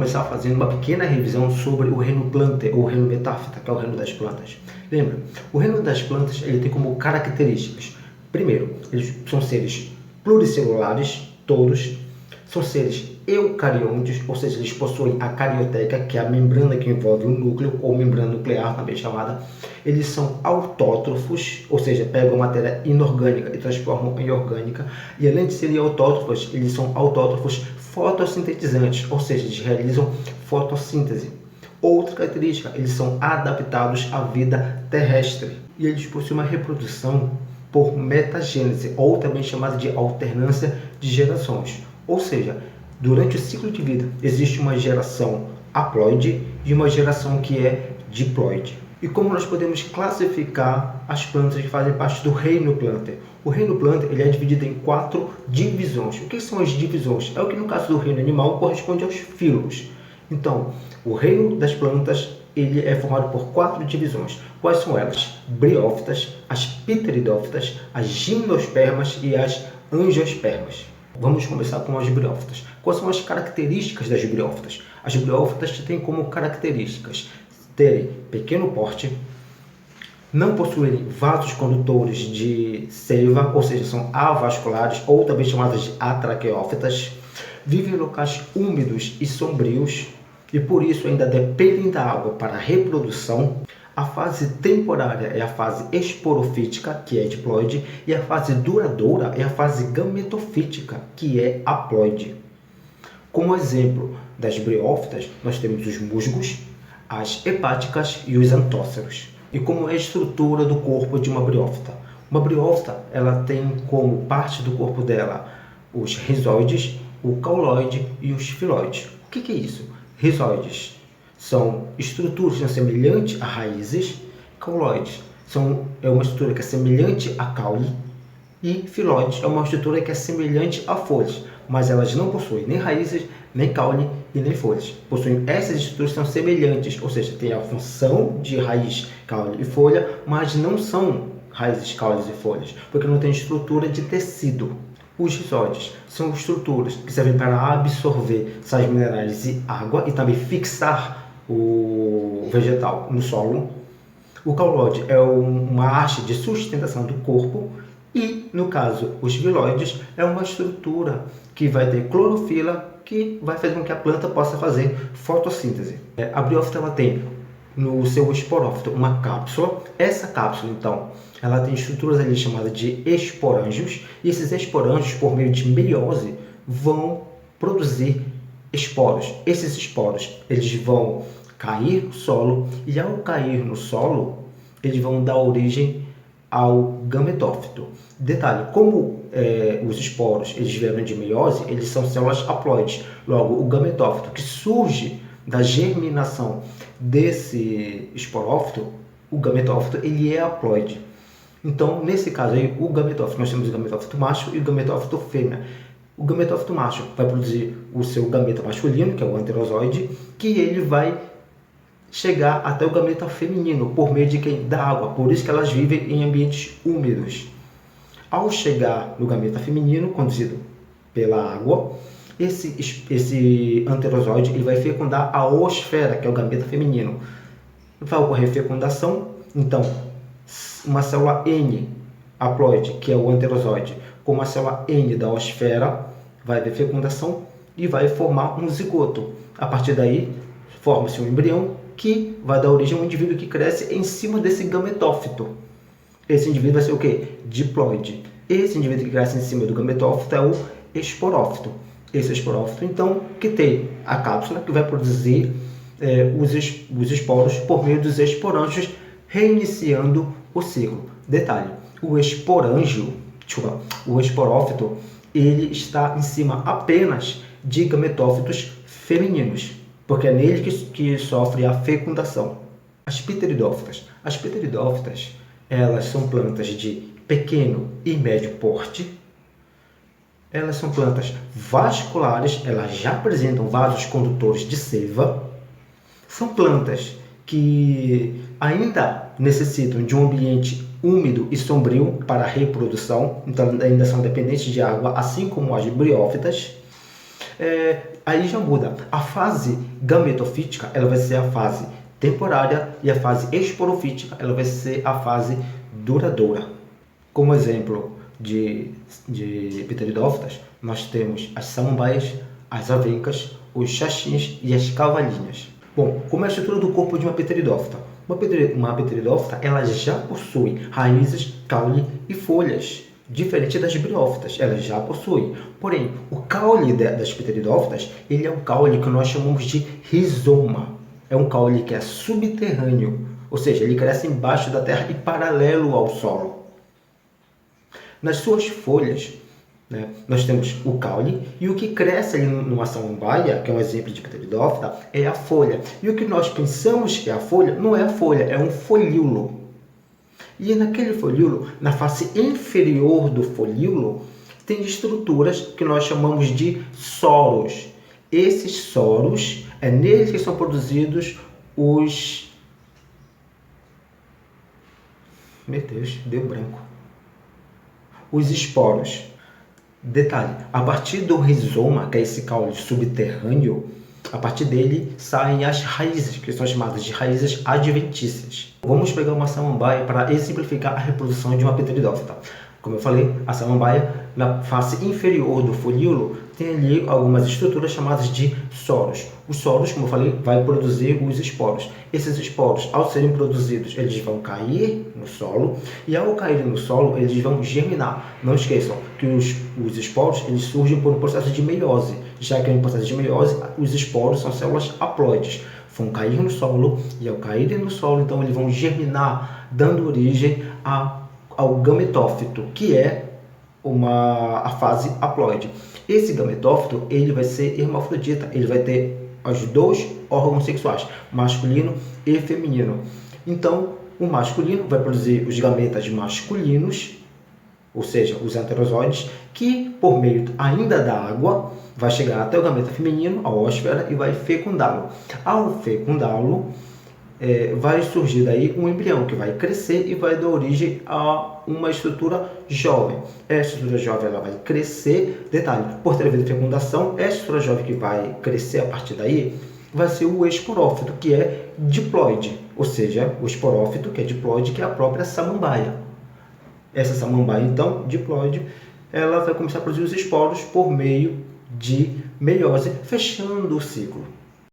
começar fazendo uma pequena revisão sobre o reino Plantae, ou reino Metaphyta, que é o reino das plantas. Lembra? O reino das plantas ele tem como características. Primeiro, eles são seres pluricelulares, todos. São seres eucariontes, ou seja, eles possuem a carioteca, que é a membrana que envolve o núcleo, ou membrana nuclear, também chamada. Eles são autótrofos, ou seja, pegam a matéria inorgânica e transformam em orgânica. E além de serem autótrofos, eles são autótrofos fotossintetizantes, ou seja, eles realizam fotossíntese. Outra característica, eles são adaptados à vida terrestre. E eles possuem uma reprodução por metagênese, ou também chamada de alternância de gerações. Ou seja, durante o ciclo de vida existe uma geração haploide e uma geração que é diploide. E como nós podemos classificar as plantas que fazem parte do reino Plantae? O reino Plantae ele é dividido em 4 divisões. O que são as divisões? É o que no caso do reino animal corresponde aos filos. Então, o reino das plantas ele é formado por 4 divisões. Quais são elas? Briófitas, as pteridófitas, as gimnospermas e as angiospermas. Vamos começar com as briófitas. Quais são as características das briófitas? As briófitas têm como características terem pequeno porte, não possuírem vasos condutores de seiva, ou seja, são avasculares, ou também chamadas de atraqueófitas, vivem em locais úmidos e sombrios, e por isso ainda dependem da água para a reprodução. A fase temporária é a fase esporofítica, que é diploide, e a fase duradoura é a fase gametofítica, que é haploide. Como exemplo das briófitas, nós temos os musgos, as hepáticas e os antóceros. E como é a estrutura do corpo de uma briófita? Uma briófita ela tem como parte do corpo dela os rizoides, o cauloide e os filóides. O que é isso? Rizoides são estruturas semelhantes a raízes, cauloides é uma estrutura que é semelhante a caule e filóides é uma estrutura que é semelhante a folhas, mas elas não possuem nem raízes, nem caule e nem folhas. Possuem essas estruturas que são semelhantes, ou seja, têm a função de raiz, caule e folha, mas não são raízes, caules e folhas, porque não tem estrutura de tecido. Os rizóides são estruturas que servem para absorver sais minerais e água e também fixar o vegetal no solo. O cauloide é uma haste de sustentação do corpo e, no caso, os filóides é uma estrutura que vai ter clorofila que vai fazer com que a planta possa fazer fotossíntese. A briófita ela tem no seu esporófito uma cápsula. Essa cápsula, então, ela tem estruturas ali chamadas de esporângios, e esses esporângios, por meio de meiose, vão produzir esporos. Esses esporos, eles vão cair no solo, e ao cair no solo, eles vão dar origem ao gametófito. Detalhe, como os esporos eles vieram de meiose, eles são células haploides. Logo, o gametófito que surge da germinação desse esporófito, o gametófito, ele é haploide. Então, nesse caso aí, o gametófito, nós temos o gametófito macho e o gametófito fêmea. O gametófito macho vai produzir o seu gameta masculino, que é o anterozoide, que ele vai chegar até o gameta feminino por meio da água. Por isso que elas vivem em ambientes úmidos. Ao chegar no gameta feminino, conduzido pela água, esse anterozoide ele vai fecundar a oosfera, que é o gameta feminino. Vai ocorrer fecundação, então, uma célula N haploide, que é o anterozoide, com uma célula N da oosfera, vai haver fecundação e vai formar um zigoto. A partir daí, forma-se um embrião que vai dar origem a um indivíduo que cresce em cima desse gametófito. Esse indivíduo vai ser o quê? Diploide. Esse indivíduo que cresce em cima do gametófito é o esporófito. Esse esporófito, então, que tem a cápsula que vai produzir os esporos por meio dos esporângios, reiniciando o ciclo. Detalhe, o esporófito, ele está em cima apenas de gametófitos femininos, porque é nele que sofre a fecundação. As pteridófitas. As pteridófitas, elas são plantas de pequeno e médio porte. Elas são plantas vasculares, elas já apresentam vasos condutores de seiva. São plantas que ainda necessitam de um ambiente úmido e sombrio para a reprodução, então ainda são dependentes de água, assim como as briófitas. Aí já muda. A fase gametofítica, ela vai ser a fase temporária e a fase esporofítica, ela vai ser a fase duradoura. Como exemplo de pteridófitas, nós temos as samambaias, as avencas, os xaxins e as cavalinhas. Bom, como é a estrutura do corpo de uma pteridófita? Uma pteridófita, ela já possui raízes, caule e folhas, diferente das briófitas, ela já possui. Porém, o caule das pteridófitas, ele é um caule que nós chamamos de rizoma. É um caule que é subterrâneo, ou seja, ele cresce embaixo da terra e paralelo ao solo. Nas suas folhas, né, nós temos o caule, e o que cresce ali numa samambaia, que é um exemplo de pteridófita, é a folha. E o que nós pensamos que é a folha, não é a folha, é um folíolo. E naquele folíolo, na face inferior do folíolo, tem estruturas que nós chamamos de soros. Esses soros, é neles que são produzidos os... Meu Deus, deu branco. Os esporos. Detalhe, a partir do rizoma, que é esse caule subterrâneo, a partir dele saem as raízes, que são chamadas de raízes adventícias. Vamos pegar uma samambaia para exemplificar a reprodução de uma pteridófita. Como eu falei, a samambaia, na face inferior do folíolo, tem ali algumas estruturas chamadas de soros. Os soros, como eu falei, vai produzir os esporos. Esses esporos, ao serem produzidos, eles vão cair no solo, e ao cair no solo, eles vão germinar. Não esqueçam que os esporos, eles surgem por um processo de meiose. Já que é um processo de meiose, os esporos são células haploides. Vão cair no solo, e ao caírem no solo, então eles vão germinar, dando origem ao gametófito, que é a fase haploide. Esse gametófito, ele vai ser hermafrodita, ele vai ter os dois órgãos sexuais, masculino e feminino. Então, o masculino vai produzir os gametas masculinos, ou seja, os heterozoides, que por meio ainda da água vai chegar até o gameta feminino, a ósfera, e vai fecundá-lo. Ao fecundá-lo, vai surgir daí um embrião que vai crescer e vai dar origem a uma estrutura jovem. Essa estrutura jovem ela vai crescer, detalhe, por ter havido fecundação, essa estrutura jovem que vai crescer a partir daí vai ser o esporófito, que é diploide, ou seja, o esporófito, que é diploide, que é a própria samambaia. Essa samambaia, então, diploide, ela vai começar a produzir os esporos por meio de meiose, fechando o ciclo.